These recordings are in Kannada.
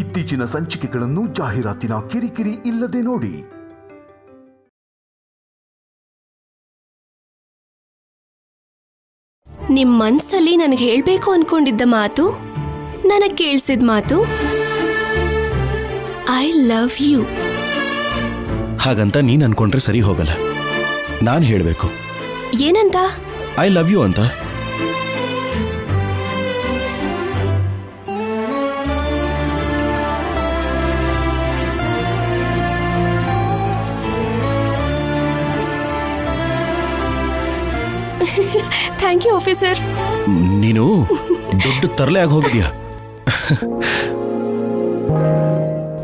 ಇತ್ತೀಚಿನ ಸಂಚಿಕೆಗಳನ್ನು ಜಾಹೀರಾತಿನ ಕಿರಿಕಿರಿ ಇಲ್ಲದೆ ನೋಡಿ. ನಿಮ್ ಮನ್ಸಲ್ಲಿ ನನಗೆ ಹೇಳ್ಬೇಕು ಅನ್ಕೊಂಡಿದ್ದ ಮಾತು, ನನಗೆ ಕೇಳಿಸಿದ ಮಾತು, ಐ ಲವ್ ಯು. ಹಾಗಂತ ನೀನ್ ಅನ್ಕೊಂಡ್ರೆ ಸರಿ ಹೋಗಲ್ಲ. ನಾನ್ ಹೇಳ್ಬೇಕು. ಏನಂತ? ಐ ಲವ್ ಯು ಅಂತ. Thank you officer. ನೀನು ದೊಡ್ಡ ತರಲೆ ಆಗಿ ಹೋಗಿದ್ಯಾ.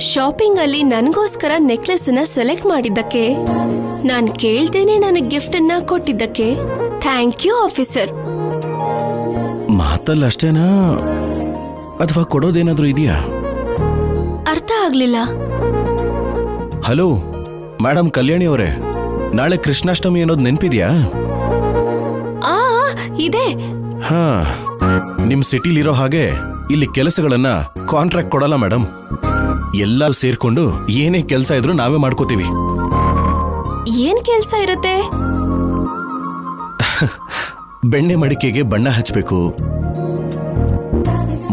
ಶಾಪಿಂಗ್ ಅಲ್ಲಿ ನನಗೋಸ್ಕರ ನೆಕ್ಲೆಸ್ ಅನ್ನ ಸೆಲೆಕ್ಟ್ ಮಾಡಿದ್ದಕ್ಕೆ, ನಾನ್ ಕೇಳ್ದೇನೆ ನನಗೆ ಗಿಫ್ಟ್ ಅನ್ನ ಕೊಟ್ಟಿದ್ದಕ್ಕೆ ಥ್ಯಾಂಕ್ ಯು ಆಫೀಸರ್. ಮಾತಲ್ಲ ಅಷ್ಟೇನಾ ಅಥವಾ ಕೊಡೋದೇನಾದ್ರೂ ಇದೆಯಾ? ಅರ್ಥ ಆಗ್ಲಿಲ್ಲ. ಹಲೋ ಮೇಡಮ್ ಕಲ್ಯಾಣಿ ಅವರೇ, ನಾಳೆ ಕೃಷ್ಣಾಷ್ಟಮಿ ಅನ್ನೋದು ನೆನ್ಪಿದ್ಯಾ? ಇದೆ. ಹಾ, ನಿಮ್ ಸಿಟಿಲಿರೋ ಹಾಗೆ ಇಲ್ಲಿ ಕೆಲಸಗಳನ್ನ ಕಾಂಟ್ರಾಕ್ಟ್ ಕೊಡಲ್ಲ ಮೇಡಮ್. ಎಲ್ಲರೂ ಸೇರ್ಕೊಂಡು ಏನೇ ಕೆಲಸ ಇದ್ರೂ ನಾವೇ ಮಾಡ್ಕೋತೀವಿ. ಏನ್ ಕೆಲ್ಸ ಇರುತ್ತೆ? ಬೆಣ್ಣೆ ಮಡಿಕೆಗೆ ಬಣ್ಣ ಹಚ್ಚಬೇಕು,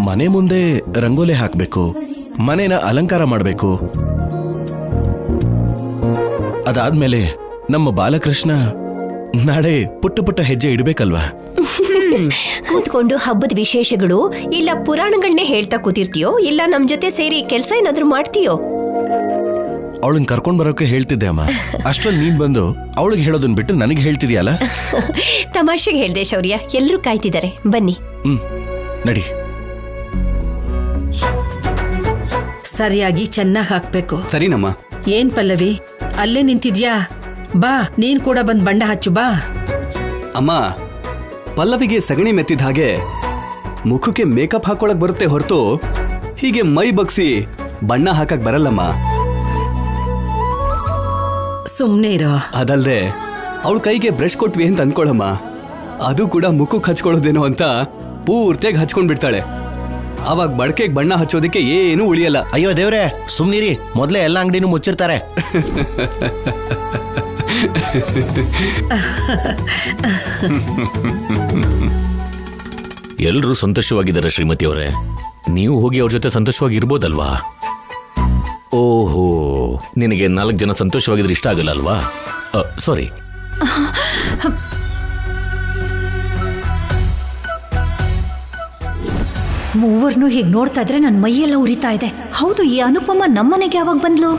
ಮನೆ ಮುಂದೆ ರಂಗೋಲೆ ಹಾಕ್ಬೇಕು, ಮನೇನ ಅಲಂಕಾರ ಮಾಡಬೇಕು. ಅದಾದ್ಮೇಲೆ ನಮ್ಮ ಬಾಲಕೃಷ್ಣ ನಾಳೆ ಪುಟ್ಟ ಪುಟ್ಟ ಹೆಜ್ಜೆ ಇಡಬೇಕಲ್ವಾ? ಕೂತ್ಕೊಂಡು ಹಬ್ಬದ ವಿಶೇಷಗಳು ಇಲ್ಲ ಪುರಾಣಗಳನ್ನೇ ಹೇಳ್ತಾ ಕೂತಿರ್ತೀಯೋ, ಇಲ್ಲ ನಮ್ ಜೊತೆ ಸೇರಿ ಕೆಲ್ಸ ಏನಾದ್ರೂ ಮಾಡ್ತೀಯೋ? ಅವಳನ್ನ ಕರ್ಕೊಂಡ್ ಬರೋಕೆ ಹೇಳ್ತಿದ್ದೆ ಅಮ್ಮ. ಅಷ್ಟ್ರಲ್ಲಿ ನೀನ್ ಬಂದು ಅವಳಿಗೆ ಹೇಳೋದನ್ನ ಬಿಟ್ಟು ನನಗೆ ಹೇಳ್ತಿದ್ಯಲ್ಲ. ತಮಾಷೆಗೆ ಹೇಳ್ದೆ ಶೌರ್ಯ, ಎಲ್ರೂ ಕಾಯ್ತಿದ್ದಾರೆ, ಬನ್ನಿ. ನಡಿ. ಸರಿಯಾಗಿ ಚೆನ್ನಾಗಿ ಹಾಕ್ಬೇಕು. ಸರಿನಮ್ಮ. ಏನ್ ಪಲ್ಲವಿ ಅಲ್ಲೇ ನಿಂತಿದ್ಯಾ? ಬಾ, ನೀನ್ ಕೂಡ ಬಂದ್ ಬಣ್ಣ ಹಚ್ಚು ಬಾ. ಅಮ್ಮ, ಪಲ್ಲವಿಗೆ ಸಗಣಿ ಮೆತ್ತಿದ ಹಾಗೆ ಮುಖಕ್ಕೆ ಮೇಕಪ್ ಹಾಕೊಳಕ್ ಬರುತ್ತೆ ಹೊರತು ಹೀಗೆ ಮೈ ಬಗ್ಸಿ ಬಣ್ಣ ಹಾಕಕ್ ಬರಲ್ಲಮ್ಮ. ಸುಮ್ನೆ ಇರೋ. ಅದಲ್ದೆ ಅವಳ ಕೈಗೆ ಬ್ರಷ್ ಕೊಟ್ವಿ ಅಂತ ಅನ್ಕೊಳಮ್ಮ, ಅದು ಕೂಡ ಮುಖಕ್ಕೆ ಹಚ್ಕೊಳ್ಳೋದೇನೋ ಅಂತ ಪೂರ್ತಿಯಾಗಿ ಹಚ್ಕೊಂಡ್ ಬಿಡ್ತಾಳೆ. ಅವಾಗ ಬಡಕೆಗೆ ಬಣ್ಣ ಹಚ್ಚೋದಕ್ಕೆ ಏನು ಉಳಿಯಲ್ಲ. ಅಯ್ಯೋ ದೇವ್ರೆ, ಸುಮ್ನಿರಿ, ಮೊದ್ಲೇ ಎಲ್ಲ ಅಂಗಡಿನೂ ಮುಚ್ಚಿರ್ತಾರೆ. ಎಲ್ರೂ ಸಂತೋಷವಾಗಿದ್ದಾರೆ ಶ್ರೀಮತಿ ಅವರೇ, ನೀವು ಹೋಗಿ ಅವ್ರ ಜೊತೆ ಸಂತೋಷವಾಗಿರ್ಬೋದಲ್ವಾ? ಓಹೋ, ನಿನಗೆ 4 ಜನ ಸಂತೋಷವಾಗಿದ್ರೆ ಇಷ್ಟ ಆಗಲ್ಲ ಅಲ್ವಾ? ಸಾರಿ. ಮೂವರ್ನು ಹೀಗೆ ನೋಡ್ತಾ ಇದ್ರೆ ನನ್ನ ಮೈಯೆಲ್ಲ ಉರಿತಾ ಇದೆ. ಹೌದು, ಈ ಅನುಪಮ ನಮ್ಮನೆಗೆ ಯಾವಾಗ ಬಂದ್ಲು?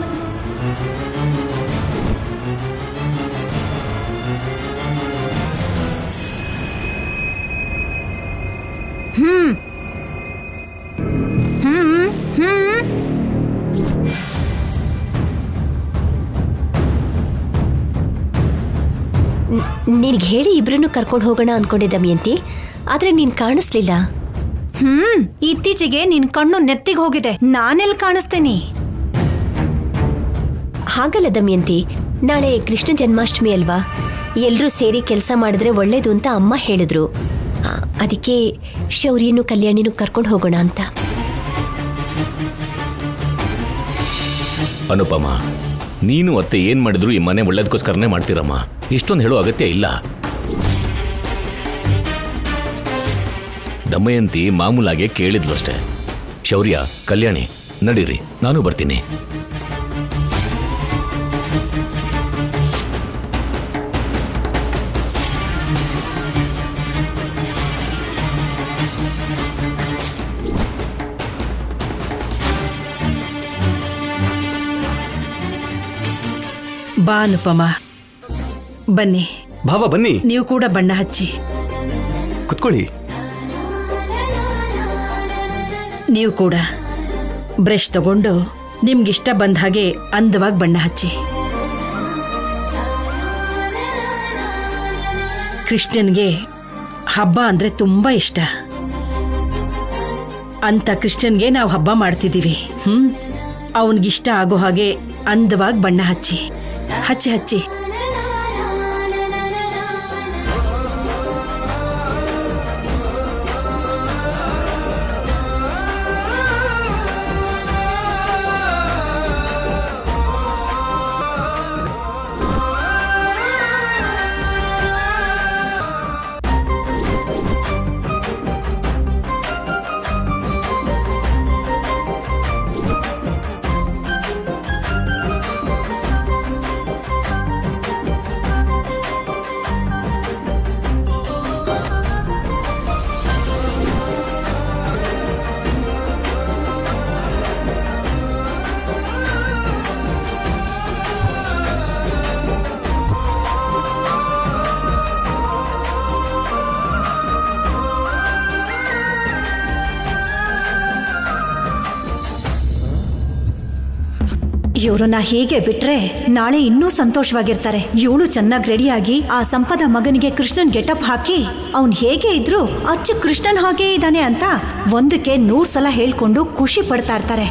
ನಿನ್ಗೆ ಹೇಳಿ ಇಬ್ರನ್ನು ಕರ್ಕೊಂಡು ಹೋಗೋಣ ಅನ್ಕೊಂಡಿದ್ದ ದಮಯಂತಿ, ಆದ್ರೆ ನೀನ್ ಕಾಣಿಸ್ಲಿಲ್ಲ. ಇತ್ತೀಚೆಗೆ ನಿನ್ ಕಣ್ಣು ನೆತ್ತಿಗೆ ಹೋಗಿದೆ, ನಾನೆಲ್ಲಿ ಕಾಣಿಸ್ತೇನೆ? ಹಾಗಲ್ಲ ದಮಯಂತಿ, ನಾಳೆ ಕೃಷ್ಣ ಜನ್ಮಾಷ್ಟಮಿ ಅಲ್ವಾ, ಎಲ್ರೂ ಸೇರಿ ಕೆಲಸ ಮಾಡಿದ್ರೆ ಒಳ್ಳೇದು ಅಂತ ಅಮ್ಮ ಹೇಳಿದ್ರು. ಅದಕ್ಕೆ ಶೌರ್ಯನು ಕಲ್ಯಾಣಿನೂ ಕರ್ಕೊಂಡು ಹೋಗೋಣ ಅಂತ. ಅನುಪಮ, ನೀನು ಅತ್ತೆ ಏನ್ ಮಾಡಿದ್ರು ಈ ಮನೆ ಒಳ್ಳೇದಕ್ಕೋಸ್ಕರನೇ ಮಾಡ್ತೀರಮ್ಮ. ಇಷ್ಟೊಂದು ಹೇಳೋ ಅಗತ್ಯ ಇಲ್ಲ. ದಮಯಂತಿ ಮಾಮೂಲಾಗೆ ಕೇಳಿದ್ಲು ಅಷ್ಟೇ. ಶೌರ್ಯ, ಕಲ್ಯಾಣಿ, ನಡೀರಿ, ನಾನು ಬರ್ತೀನಿ. ಬಾ ಅನುಪಮ, ಬನ್ನಿ. ಭಾವ ಬನ್ನಿ, ನೀವು ಕೂಡ ಬಣ್ಣ ಹಚ್ಚಿ. ಕುತ್ಕೊಳ್ಳಿ. ನೀವು ಕೂಡ ಬ್ರಷ್ ತಗೊಂಡು ನಿಮ್ಗಿಷ್ಟ ಬಂದ ಹಾಗೆ ಅಂದವಾಗಿ ಬಣ್ಣ ಹಚ್ಚಿ. ಕೃಷ್ಣನ್ಗೆ ಹಬ್ಬ ಅಂದ್ರೆ ತುಂಬಾ ಇಷ್ಟ ಅಂತ ಕೃಷ್ಣನ್ಗೆ ನಾವು ಹಬ್ಬ ಮಾಡ್ತಿದ್ದೀವಿ. ಅವನಿಗಿಷ್ಟ ಆಗೋ ಹಾಗೆ ಅಂದವಾಗಿ ಬಣ್ಣ ಹಚ್ಚಿ ಹಚ್ಚಿ ಹಚ್ಚಿ. ಇವ್ರನ್ನ ಹೀಗೆ ಬಿಟ್ರೆ ನಾಳೆ ಇನ್ನೂ ಸಂತೋಷವಾಗಿರ್ತಾರೆ. ಇವಳು ಚೆನ್ನಾಗಿ ರೆಡಿಯಾಗಿ ಆ ಸಂಪದ ಮಗನಿಗೆ ಕೃಷ್ಣನ್ ಗೆಟಪ್ ಹಾಕಿ ಅವ್ನ್ ಹೇಗೆ ಇದ್ರು ಅಚ್ಚು ಕೃಷ್ಣನ್ ಹಾಗೇ ಇದ್ದಾನೆ ಅಂತ 100ಕ್ಕೆ 100 ಸಲ ಹೇಳ್ಕೊಂಡು ಖುಷಿ ಪಡ್ತಾ ಇರ್ತಾರೆ.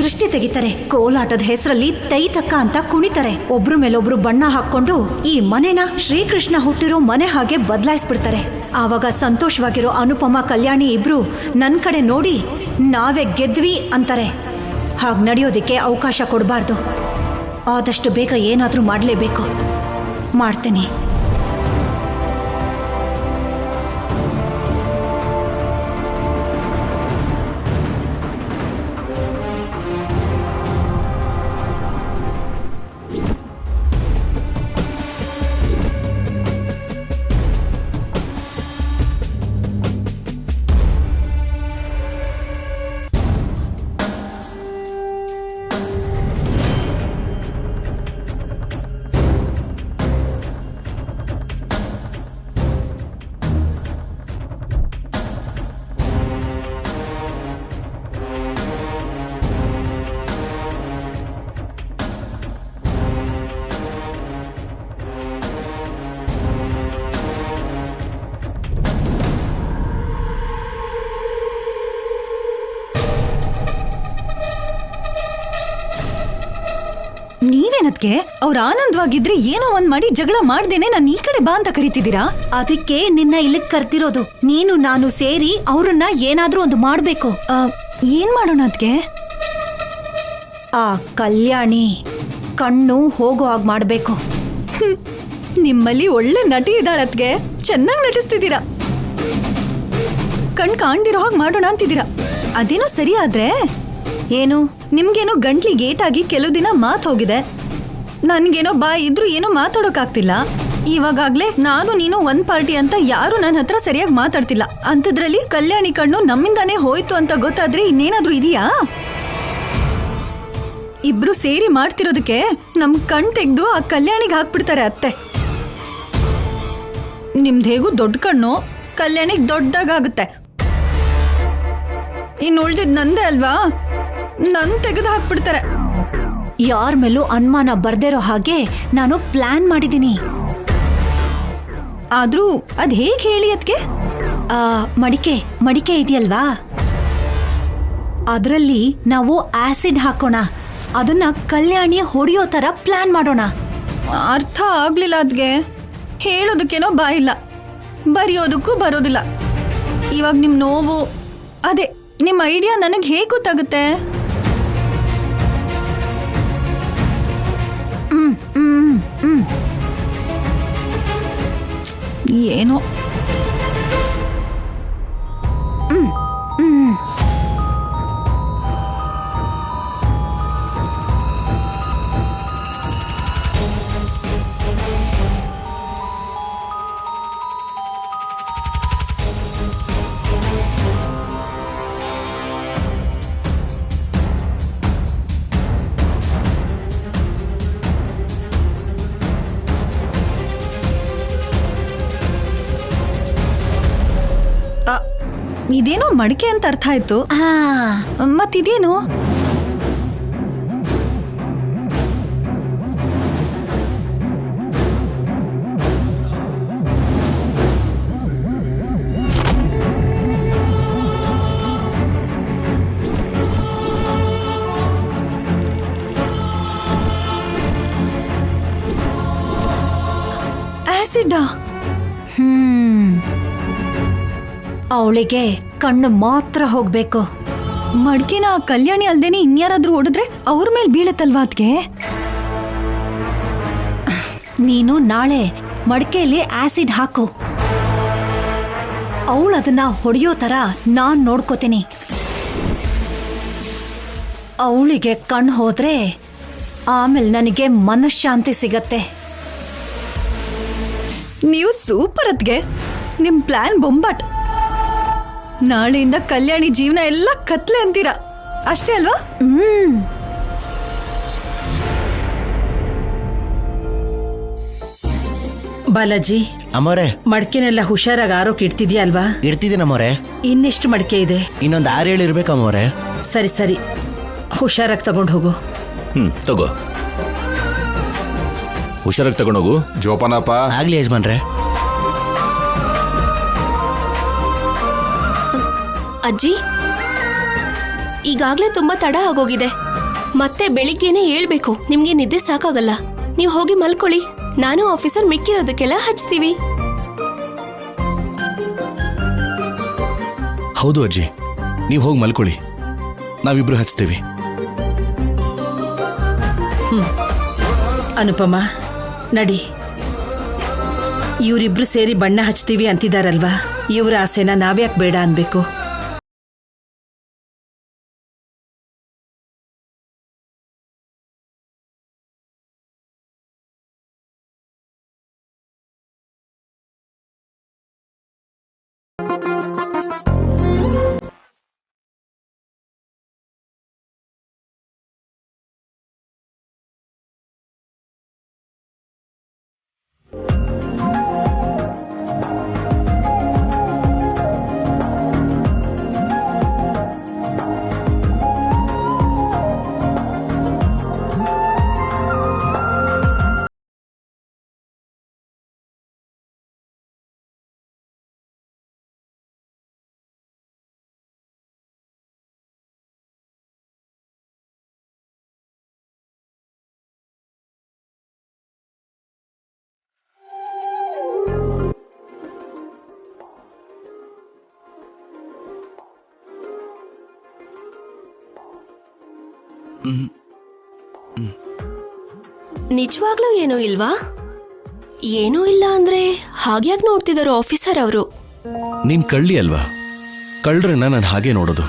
ದೃಷ್ಟಿ ತೆಗಿತಾರೆ. ಕೋಲಾಟದ ಹೆಸರಲ್ಲಿ ತೈತಕ್ಕ ಅಂತ ಕುಣಿತಾರೆ. ಒಬ್ರು ಮೇಲೊಬ್ರು ಬಣ್ಣ ಹಾಕೊಂಡು ಈ ಮನೆನ ಶ್ರೀಕೃಷ್ಣ ಹುಟ್ಟಿರೋ ಮನೆ ಹಾಗೆ ಬದಲಾಯಿಸ್ಬಿಡ್ತಾರೆ. ಆವಾಗ ಸಂತೋಷವಾಗಿರೋ ಅನುಪಮ, ಕಲ್ಯಾಣಿ ಇಬ್ರು ನನ್ ಕಡೆ ನೋಡಿ ನಾವೇ ಗೆದ್ವಿ ಅಂತಾರೆ. ಹಾಗೆ ನಡೆಯೋದಕ್ಕೆ ಅವಕಾಶ ಕೊಡಬಾರ್ದು. ಆದಷ್ಟು ಬೇಗ ಏನಾದರೂ ಮಾಡಲೇಬೇಕು. ಮಾಡ್ತೀನಿ. ನೀವೇನದ್ಕೆ ಅವ್ರ ಆನಂದವಾಗಿದ್ರೆ ಏನೋ ಒಂದ್ ಮಾಡಿ ಜಗಳ ಮಾಡ್ದೇನೆ ನಾನು ಈ ಕಡೆ ಬಾ ಅಂತ ಕರಿತಿದ್ದೀರಾ? ಅದಕ್ಕೆ ನಿನ್ನ ಇಲ್ಲಿಗೆ ಕರ್ತಿರೋದು. ನೀನು ನಾನು ಸೇರಿ ಅವ್ರನ್ನ ಏನಾದ್ರೂ ಒಂದು ಮಾಡ್ಬೇಕು. ಏನ್ ಮಾಡೋಣ ಅದ್ಕೆ? ಆ ಕಲ್ಯಾಣಿ ಕಣ್ಣು ಹೋಗೋ ಹಾಗೆ ಮಾಡ್ಬೇಕು. ನಿಮ್ಮಲ್ಲಿ ಒಳ್ಳೆ ನಟಿ ಇದ್ದಾಳತ್ಗೆ. ಚೆನ್ನಾಗಿ ನಟಿಸ್ತಿದ್ದೀರಾ. ಕಣ್ ಕಾಣ್ದಿರೋ ಹಾಗೆ ಮಾಡೋಣ ಅಂತಿದ್ದೀರಾ. ಅದೇನೋ ಸರಿ ಆದ್ರೆ ಏನು ನಿಮ್ಗೇನೋ ಗಂಟ್ಲಿ ಗೇಟಾಗಿ ಕೆಲವು ದಿನ ಮಾತು ಹೋಗಿದೆ. ನನ್ಗೇನೋ ಬಾಯಿ ಇದ್ರೂ ಏನೋ ಮಾತಾಡೋಕಾಗ್ತಿಲ್ಲ. ಇವಾಗಲೇ ನಾನು ನೀನು ಒಂದ್ ಪಾರ್ಟಿ ಅಂತ ಯಾರು ನನ್ನ ಹತ್ರ ಸರಿಯಾಗಿ ಮಾತಾಡ್ತಿಲ್ಲ. ಅಂಥದ್ರಲ್ಲಿ ಕಲ್ಯಾಣಿ ಕಣ್ಣು ನಮ್ಮಿಂದಾನೇ ಹೋಯ್ತು ಅಂತ ಗೊತ್ತಾದ್ರೆ ಇನ್ನೇನಾದ್ರೂ ಇದೆಯಾ? ಇಬ್ರು ಸೇರಿ ಮಾಡ್ತಿರೋದಕ್ಕೆ ನಮ್ ಕಣ್ ತೆಗ್ದು ಆ ಕಲ್ಯಾಣಿಗೆ ಹಾಕ್ಬಿಡ್ತಾರೆ ಅತ್ತೆ. ನಿಮ್ದು ಹೇಗೂ ದೊಡ್ಡ ಕಣ್ಣು, ಕಲ್ಯಾಣಿಗೆ ದೊಡ್ಡದಾಗುತ್ತೆ. ಇನ್ನು ಉಳ್ದಿದ್ ನಂದೇ ಅಲ್ವಾ? ನನ್ ತೆಗೆದು ಹಾಕ್ಬಿಡ್ತಾರೆ. ಯಾರ ಮೇಲೂ ಅನುಮಾನ ಬರ್ದಿರೋ ಹಾಗೆ ನಾನು ಪ್ಲಾನ್ ಮಾಡಿದ್ದೀನಿ. ಆದ್ರೂ ಅದ್ ಹೇಗೆ ಹೇಳಿ ಅದ್ಕೆ? ಮಡಿಕೆ ಇದೆಯಲ್ವಾ, ಅದರಲ್ಲಿ ನಾವು ಆಸಿಡ್ ಹಾಕೋಣ. ಅದನ್ನ ಕಲ್ಯಾಣಿ ಹೊಡೆಯೋ ತರ ಪ್ಲಾನ್ ಮಾಡೋಣ. ಅರ್ಥ ಆಗ್ಲಿಲ್ಲ ಅದ್ಗೆ. ಹೇಳೋದಕ್ಕೇನೋ ಬಾಯಿಲ್ಲ, ಬರೆಯೋದಕ್ಕೂ ಬರೋದಿಲ್ಲ. ಇವಾಗ ನಿಮ್ ನೋವು, ಅದೇ ನಿಮ್ ಐಡಿಯಾ ನನಗೆ ಹೇಗೆ ಗೊತ್ತಾಗುತ್ತೆ? ಏನೋ ಇದೇನೋ ಮಡಿಕೆ ಅಂತ ಅರ್ಥ ಆಯ್ತು. ಮತ್ತಿದೇನು? ಆಸಿಡ್ಡಾ? ಅವಳಿಗೆ ಕಣ್ಣು ಮಾತ್ರ ಹೋಗ್ಬೇಕು. ಮಡ್ಕೆನ ಕಲ್ಯಾಣಿ ಅಲ್ದೇನೆ ಇನ್ಯಾರಾದ್ರೂ ಹೊಡೆದ್ರೆ ಅವ್ರ ಮೇಲೆ ಬೀಳತ್ತಲ್ವಾ ಅದ್ಕೆ? ನೀನು ನಾಳೆ ಮಡ್ಕೆಯಲ್ಲಿ ಆಸಿಡ್ ಹಾಕು. ಅವಳು ಅದನ್ನ ಹೊಡೆಯೋ ತರ ನಾನ್ ನೋಡ್ಕೋತೀನಿ. ಅವಳಿಗೆ ಕಣ್ಣು ಹೋದ್ರೆ ಆಮೇಲೆ ನನಗೆ ಮನಃಶಾಂತಿ ಸಿಗತ್ತೆ. ನೀವು ಸೂಪರ್ ಅದ್ಗೆ. ನಿಮ್ ಪ್ಲಾನ್ ಬೊಂಬಾಟ್. ನಾಳೆಯಿಂದ ಕಲ್ಯಾಣಿ ಜೀವನ ಎಲ್ಲ ಕತ್ಲೆ ಅಂತೀರಾ ಅಷ್ಟೇ ಅಲ್ವಾ? ಬಾಲಾಜಿ, ಅಮ್ಮೋರೆ, ಮಡ್ಕೆನೆಲ್ಲ ಹುಷಾರಾಗಿ ಆರೋಕ್ ಇಡ್ತಿದ್ಯಾ ಅಲ್ವಾ? ಇಡ್ತಿದ್ದೀನಮ್ಮೋರೆ. ಇನ್ನೆಷ್ಟು ಮಡ್ಕೆ ಇದೆ? ಇನ್ನೊಂದು 6-7 ಇರ್ಬೇಕಮ್ಮೋರೆ. ಸರಿ ಸರಿ, ಹುಷಾರಾಗಿ ತಗೊಂಡು ಹೋಗು. ತಗೋ. ಹುಷಾರಾಗಿ ತಗೊಂಡೋಗು. ಜೋಪಾನಪ್ಪ. ಆಗ್ಲಿ ಯಜಮಾನ್ರೆ. ಅಜ್ಜಿ, ಈಗಾಗ್ಲೇ ತುಂಬಾ ತಡ ಆಗೋಗಿದೆ. ಮತ್ತೆ ಬೆಳಿಗ್ಗೆನೆ ಹೇಳ್ಬೇಕು. ನಿಮ್ಗೆ ನಿದ್ದೆ ಸಾಕಾಗಲ್ಲ. ನೀವು ಹೋಗಿ ಮಲ್ಕೊಳ್ಳಿ. ನಾನು ಆಫೀಸರ್ ಮಿಕ್ಕಿರೋದಕ್ಕೆಲ್ಲ ಹಚ್ತೀವಿ. ಹೌದು ಅಜ್ಜಿ, ನೀವು ಹೋಗಿ ಮಲ್ಕೊಳ್ಳಿ, ನಾವಿಬ್ರು ಹಚ್ತೀವಿ. ಅನುಪಮ, ನಡಿ. ಇವರಿಬ್ರು ಸೇರಿ ಬಣ್ಣ ಹಚ್ತೀವಿ ಅಂತಿದಾರಲ್ವಾ, ಇವ್ರ ಆಸೆನ ನಾವ್ಯಾಕೆ ಬೇಡ ಅನ್ಬೇಕು? ನಿಜವಾಗ್ಲೂ ಏನೂ ಇಲ್ವಾ? ಏನೂ ಇಲ್ಲ ಅಂದ್ರೆ ಹಾಗ್ಯಾಕ್ ನೋಡ್ತಿದಾರೋ ಆಫೀಸರ್ ಅವರು? ನೀನ್ ಕಳ್ಳಿ ಅಲ್ವಾ? ಕಳ್ರನ್ನ ನಾನು ಹಾಗೆ ನೋಡೋದು.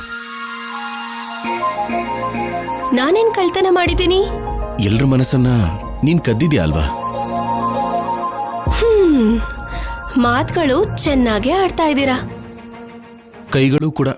ನಾನೇನ್ ಕಳ್ತನ ಮಾಡಿದ್ದೀನಿ? ಎಲ್ರ ಮನಸ್ಸನ್ನ ನೀನ್ ಕದ್ದಿದ್ಯಾ ಅಲ್ವಾ? ಮಾತುಗಳು ಚೆನ್ನಾಗೇ ಆಡ್ತಾ ಇದ್ದೀರಾ. ಕೈಗಳು ಕೂಡ.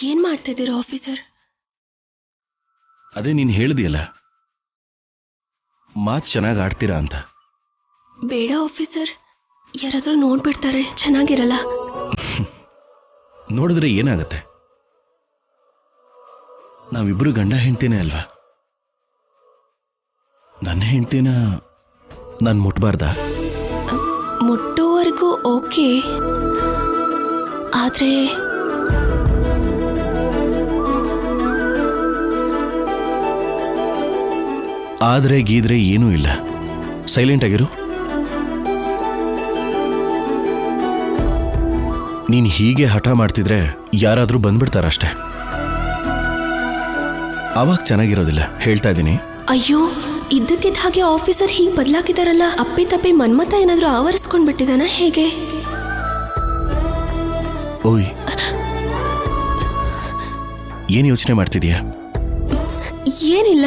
ಏನ್ ಮಾಡ್ತಿದ್ದೀರಾ ಆಫೀಸರ್? ಅದೇ ನೀನ್ ಹೇಳಿದೆಯಲ್ಲ, ಮಾತು ಚೆನ್ನಾಗಿ ಆಡ್ತೀರಾ ಅಂತ. ಬೇಡ ಆಫೀಸರ್, ಯಾರಾದ್ರೂ ನೋಡ್ಬಿಡ್ತಾರೆ, ಚೆನ್ನಾಗಿರಲ್ಲ. ನೋಡಿದ್ರೆ ಏನಾಗತ್ತೆ? ನಾವಿಬ್ರು ಗಂಡ ಹೆಂಡ್ತಿನೇ ಅಲ್ವಾ? ನನ್ನ ಹೆಂಡ್ತಿನ ನಾನು ಮುಟ್ಬಾರ್ದ? ಮುಟ್ಟೋವರೆಗೂ ಓಕೆ, ಆದ್ರೆ ಆದ್ರೆ ಗೀದ್ರೆ ಏನೂ ಇಲ್ಲ. ಸೈಲೆಂಟ್ ಆಗಿರು. ನೀನ್ ಹೀಗೆ ಹಠ ಮಾಡ್ತಿದ್ರೆ ಯಾರಾದ್ರೂ ಬಂದ್ಬಿಡ್ತಾರಷ್ಟೆ. ಅವಾಗ ಚೆನ್ನಾಗಿರೋದಿಲ್ಲ, ಹೇಳ್ತಾ ಇದ್ದೀನಿ. ಅಯ್ಯೋ, ಇದ್ದಕ್ಕಿದ್ದ ಹಾಗೆ ಆಫೀಸರ್ ಹೀಗೆ ಬದಲಾಗಿದಾರಲ್ಲ. ಅಪ್ಪಿ ತಪ್ಪಿ ಮನ್ಮತ ಏನಾದ್ರೂ ಆವರಿಸ್ಕೊಂಡ್ ಬಿಟ್ಟಿದಾನ ಹೇಗೆ? ಓಯ್, ಏನ್ ಯೋಚನೆ ಮಾಡ್ತಿದ್ಯಾ? ಏನಿಲ್ಲ.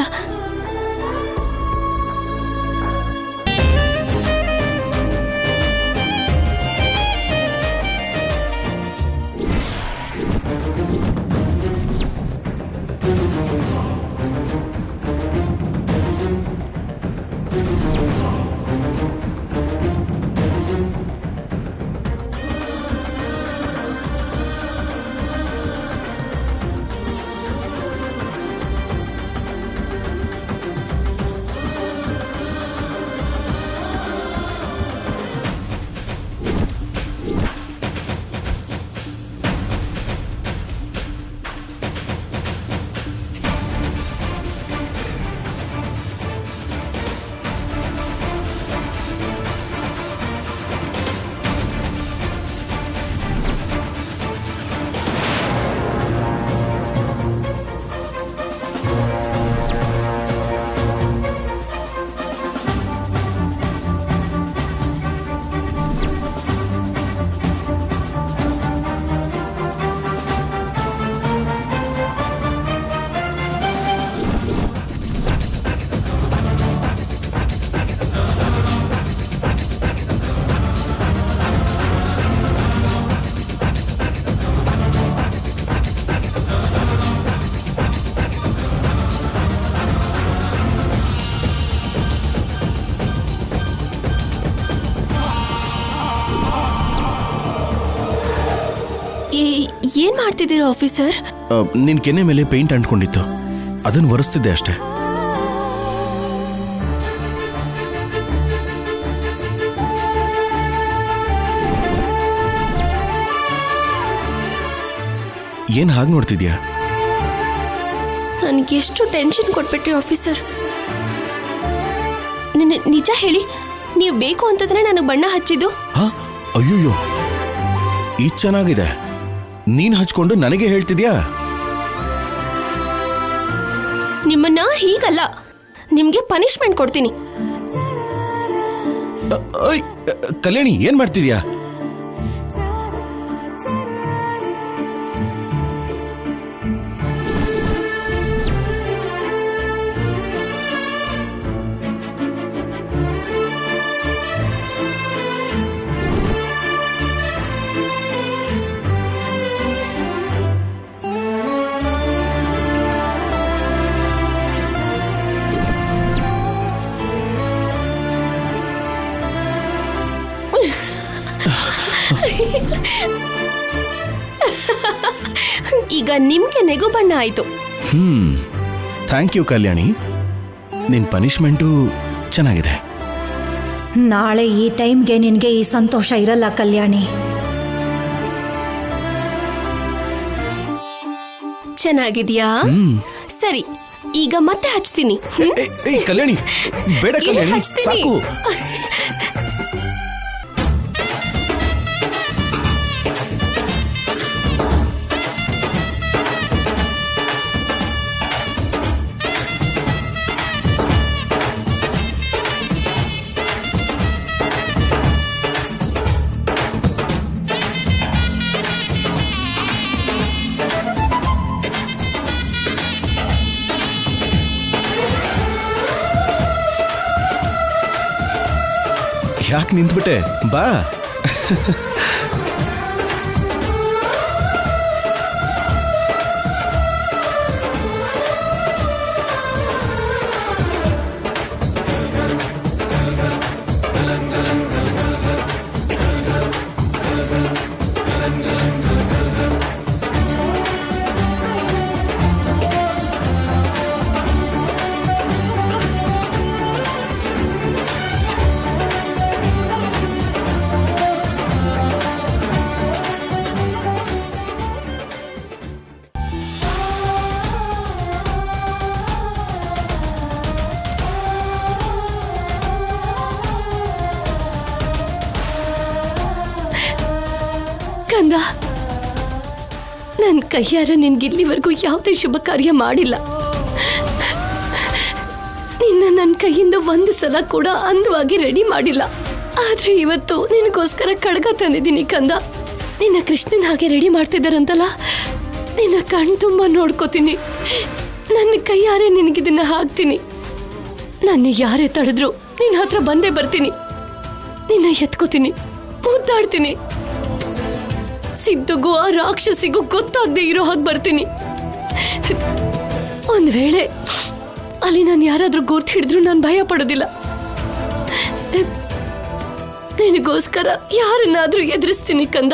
ಏನ್ ಮಾಡ್ತಿದ್ದೀರಾ ಆಫೀಸರ್? ನಿನ್ ಕೆನ್ನೆ ಮೇಲೆ ಪೇಂಟ್ ಅಂಟ್ಕೊಂಡಿತ್ತು, ಅದನ್ನು ಒರೆಸ್ತಿದ್ದೆ ಅಷ್ಟೇ. ಏನ್ ಹಾಗೆ ನೋಡ್ತಿದ್ಯಾ? ನನಗೆ ಎಷ್ಟು ಟೆನ್ಷನ್ ಕೊಟ್ಬಿಟ್ರಿ ಆಫೀಸರ್. ನಿಜ ಹೇಳಿ, ನೀವು ಬೇಕು ಅಂತಂದ್ರೆ ನನಗೆ ಬಣ್ಣ ಹಚ್ಚಿದ್ದು? ಅಯ್ಯೋಯ್ಯೋ, ಇದು ಚೆನ್ನಾಗಿದೆ. ನೀನ್ ಹಚ್ಕೊಂಡು ನನಗೆ ಹೇಳ್ತಿದ್ಯಾ? ನಿಮ್ಮನ್ನ ಹೀಗಲ್ಲ, ನಿಮ್ಗೆ ಪನಿಷ್ಮೆಂಟ್ ಕೊಡ್ತೀನಿ. ಕಲ್ಯಾಣಿ, ಏನ್ ಮಾಡ್ತಿದ್ಯಾ? ಈಗ ನಿಮ್ಗೆ ನೆಗು ಬಣ್ಣ ಆಯ್ತು. ಥ್ಯಾಂಕ್ ಯು ಕಲ್ಯಾಣಿ, ನಿನ್ ಪನಿಷ್ಮೆಂಟು ಚೆನ್ನಾಗಿದೆ. ನಾಳೆ ಈ ಟೈಮ್ಗೆ ನಿನ್ಗೆ ಈ ಸಂತೋಷ ಇರಲ್ಲ ಕಲ್ಯಾಣಿ. ಚೆನ್ನಾಗಿದ್ಯಾ? ಸರಿ, ಈಗ ಮತ್ತೆ ಹಚ್ತೀನಿ. ಕಲ್ಯಾಣಿ, ಬೇಡ ಕಲ್ಯಾಣಿ, ಹಚ್ತೀನಿ. ಸಾಕು. ಯಾಕೆ ನಿಂತ್ಬಿಟ್ಟೆ? ಬಾ. ಕಂದ, ನನ್ನ ಕೈಯಾರ ನಿನ್ಗಿಲ್ಲಿವರೆಗೂ ಯಾವುದೇ ಶುಭ ಕಾರ್ಯ ಮಾಡಿಲ್ಲ. ನಿನ್ನ ನನ್ನ ಕೈಯಿಂದ ಒಂದು ಸಲ ಕೂಡ ಅಂದವಾಗಿ ರೆಡಿ ಮಾಡಿಲ್ಲ. ಆದ್ರೆ ಇವತ್ತು ನಿನಗೋಸ್ಕರ ಖಡ್ಗ ತಂದಿದ್ದೀನಿ ಕಂದ. ನಿನ್ನ ಕೃಷ್ಣನ್ ಹಾಗೆ ರೆಡಿ ಮಾಡ್ತಿದ್ದಾರಂತಲ್ಲ, ನಿನ್ನ ಕಣ್ ತುಂಬ ನೋಡ್ಕೋತೀನಿ. ನನ್ನ ಕೈಯಾರೆ ನಿನಗಿದನ್ನ ಹಾಕ್ತೀನಿ. ನನ್ನ ಯಾರೇ ತಡೆದ್ರು ನಿನ್ನ ಹತ್ರ ಬಂದೇ ಬರ್ತೀನಿ. ನಿನ್ನ ಎತ್ಕೋತೀನಿ, ಮುದ್ದಾಡ್ತೀನಿ. ಸಿದ್ಧಗೂ ಆ ರಾಕ್ಷಸಿಗೂ ಗೊತ್ತಾಗದೆ ಇರೋ ಹಾಗೆ ಬರ್ತೀನಿ. ಒಂದ್ ವೇಳೆ ಅಲ್ಲಿ ನಾನು ಯಾರಾದ್ರೂ ಗುರ್ತು ಹಿಡಿದ್ರು ನಾನು ಭಯ ಪಡೋದಿಲ್ಲ. ನಿನಗೋಸ್ಕರ ಯಾರನ್ನಾದ್ರೂ ಎದುರಿಸ್ತೀನಿ ಕಂದ.